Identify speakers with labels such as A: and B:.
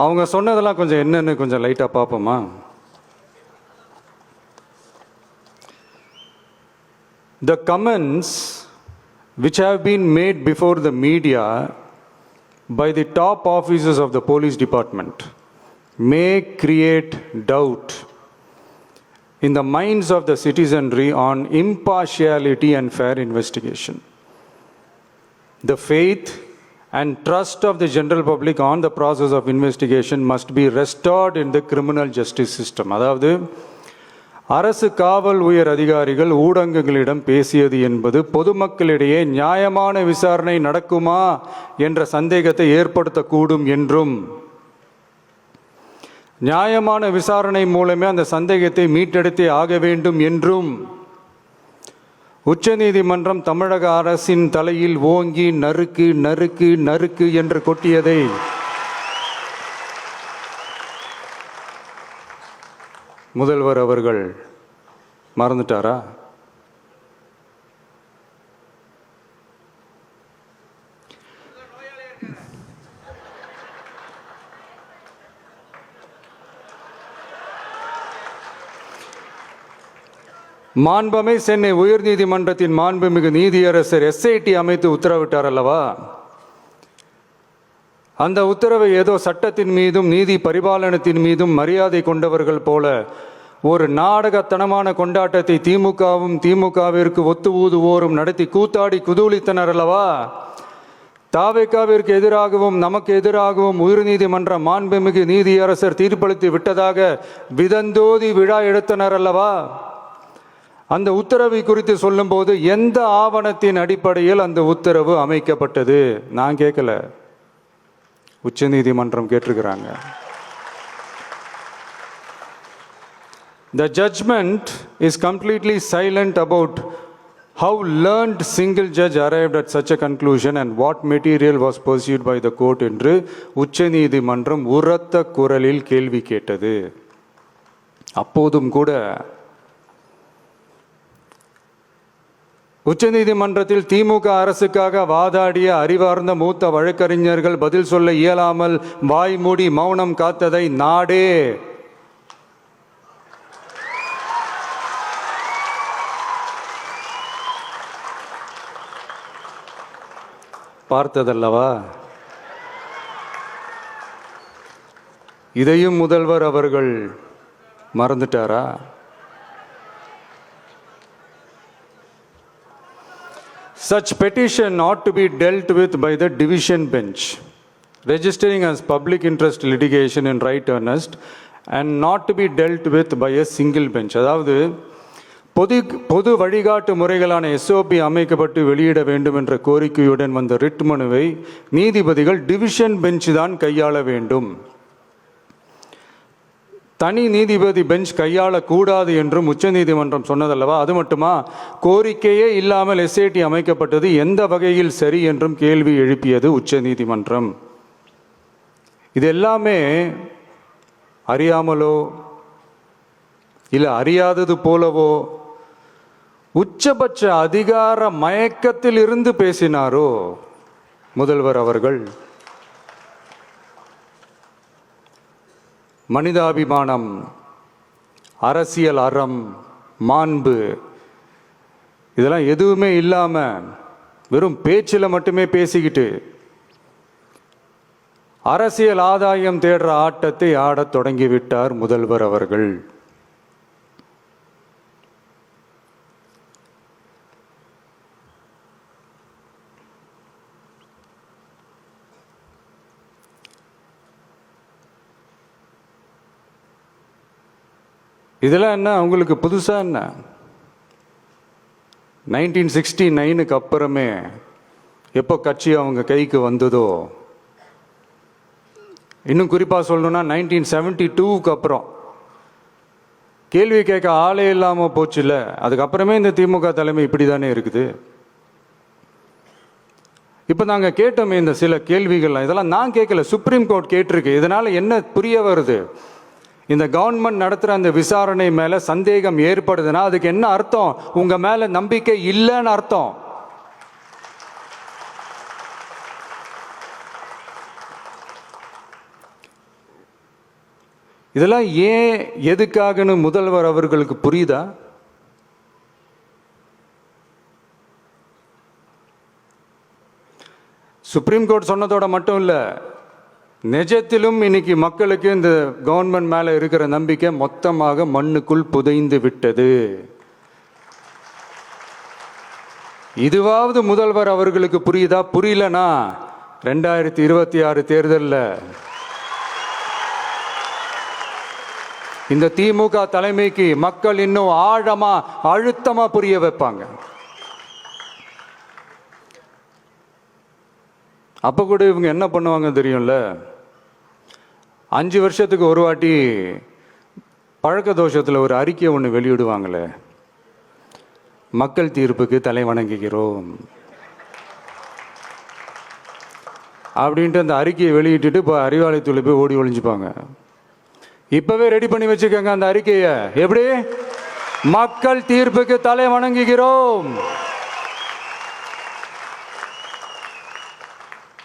A: அவங்க சொன்னதெல்லாம் கொஞ்சம் என்னன்னு கொஞ்சம் லைட்டாக பார்ப்போமா? The comments which have been made before the media by the top officers of the police department may create doubt in the minds of the citizenry on impartiality and fair investigation. The faith and trust of the general public on the process of investigation must be restored in the criminal justice system. அதாவது அரசு காவல் உயர் அதிகாரிகள் ஊடகங்களிடம் பேசியது என்பது பொதுமக்களிடையே நியாயமான விசாரணை நடக்குமா என்ற சந்தேகத்தை ஏற்படுத்தக்கூடும் என்றும், நியாயமான விசாரணை மூலமே அந்த சந்தேகத்தை மீட்டெடுத்தே ஆக வேண்டும் என்றும் உச்சநீதிமன்றம் தமிழக அரசின் தலையில் ஓங்கி நறுக்கு நறுக்கு நறுக்கு என்று கொட்டியதை முதல்வர் அவர்கள் மறந்துட்டாரா? மாண்புமை சென்னை உயர்நீதிமன்றத்தின் மாண்புமிகு நீதியரசர் SIT அமைத்து உத்தரவிட்டார் அல்லவா? அந்த உத்தரவை ஏதோ சட்டத்தின் மீதும் நீதி பரிபாலனத்தின் மீதும் மரியாதை கொண்டவர்கள் போல ஒரு நாடகத்தனமான கொண்டாட்டத்தை திமுகவிற்கு ஒத்து ஊதுவோரும் நடத்தி கூத்தாடி குதூளித்தனர் அல்லவா? தாவேகாவிற்கு எதிராகவும் நமக்கு எதிராகவும் உயர்நீதிமன்ற மாண்புமிகு நீதியரசர் தீர்ப்பளித்து விட்டதாக விதந்தோதி விழா எடுத்தனர் அல்லவா? அந்த உத்தரவை குறித்து சொல்லும்போது எந்த ஆவணத்தின் அடிப்படையில் அந்த உத்தரவு அமைக்கப்பட்டது? நான் கேட்கல, உச்சநீதிமன்றம் கேட்டிருக்கிறாங்க. The judgment is completely silent about how learned single judge arrived at such a conclusion and what material was pursued by the court என்று உச்சநீதிமன்றம் உரத்த குரலில் கேள்வி கேட்டது. அப்போதும் கூட உச்சநீதிமன்றத்தில் திமுக அரசுக்காக வாதாடிய அறிவார்ந்த மூத்த வழக்கறிஞர்கள் பதில் சொல்ல இயலாமல் வாய் மூடி மௌனம் காத்ததை நாடே பார்த்ததல்லவா? இதையும் முதல்வர் அவர்கள் மறந்துட்டாரா? Such petition ought to be dealt with by the division bench, registering as public interest litigation in right earnest and not to be dealt with by a single bench. அதாவது பொது வழிகாட்டு முறைகளான SOP அமைக்கப்பட்டு வெளியிட வேண்டும் என்ற கோரிக்கையுடன் வந்த ரிட் மனுவை நீதிபதிகள் டிவிஷன் பெஞ்ச் தான் கையாள வேண்டும், தனி நீதிபதி பெஞ்ச் கையாளக்கூடாது என்றும் உச்சநீதிமன்றம் சொன்னதல்லவா? அது மட்டுமா, கோரிக்கையே இல்லாமல் SIT அமைக்கப்பட்டது எந்த வகையில் சரி என்றும் கேள்வி எழுப்பியது உச்சநீதிமன்றம். இது எல்லாமே அறியாமலோ இல்லை அறியாதது போலவோ உச்சபட்ச அதிகார மயக்கத்தில் இருந்து பேசினாரோ முதல்வர் அவர்கள்? மனிதாபிமானம், அரசியல் அறம், மாண்பு இதெல்லாம் எதுவுமே இல்லாமல் வெறும் பேச்சில் மட்டுமே பேசிக்கிட்டு அரசியல் ஆதாயம் தேடுற ஆட்டத்தை ஆடத் தொடங்கிவிட்டார் முதல்வர் அவர்கள். இதெல்லாம் என்ன அவங்களுக்கு புதுசா? என்ன 1969க்கு அப்புறமே எப்போ கட்சி அவங்க கைக்கு வந்ததோ, இன்னும் குறிப்பாக சொல்லணும்னா 1972க்கு அப்புறம் கேள்வி கேட்க ஆளே இல்லாமல் போச்சுல்ல, அதுக்கப்புறமே இந்த திமுக தலைமை இப்படி தானே இருக்குது. இப்போ நாங்கள் கேட்டோமே இந்த சில கேள்விகள்லாம், இதெல்லாம் நான் கேட்கல, சுப்ரீம் கோர்ட் கேட்டிருக்கு. இதனால் என்ன புரிய வருது? இந்த கவர்மெண்ட் நடத்துகிற அந்த விசாரணை மேலே சந்தேகம் ஏற்படுதுன்னா அதுக்கு என்ன அர்த்தம்? உங்கள் மேலே நம்பிக்கை இல்லைன்னு அர்த்தம். இதெல்லாம் ஏன் எதுக்காகன்னு முதல்வர் அவர்களுக்கு புரியுதா? சுப்ரீம் கோர்ட் சொன்னதோட மட்டும் இல்லை, நிஜத்திலும் இன்னைக்கு மக்களுக்கு இந்த கவர்மெண்ட் மேலே இருக்கிற நம்பிக்கை மொத்தமாக மண்ணுக்குள் புதைந்து விட்டது. இதுவாவது முதல்வர் அவர்களுக்கு புரியுதா? புரியலனா 2026 தேர்தலில் இந்த திமுக தலைமைக்கு மக்கள் இன்னும் ஆழமா அழுத்தமா புரிய வைப்பாங்க. அப்ப கூட இவங்க என்ன பண்ணுவாங்க தெரியும்ல, 5 வருஷத்துக்கு ஒரு வாட்டி பழக்க தோஷத்துல ஒரு அறிக்கை ஒன்று வெளியிடுவாங்களே, மக்கள் தீர்ப்புக்கு தலை வணங்குகிறோம் அப்படின்ட்டு அந்த அறிக்கையை வெளியிட்டுட்டு இப்போ அறிவாலயத்தில் போய் ஓடி ஒளிஞ்சுப்பாங்க. இப்பவே ரெடி பண்ணி வச்சுக்கோங்க அந்த அறிக்கையை. எப்படி? மக்கள் தீர்ப்புக்கு தலை வணங்குகிறோம்.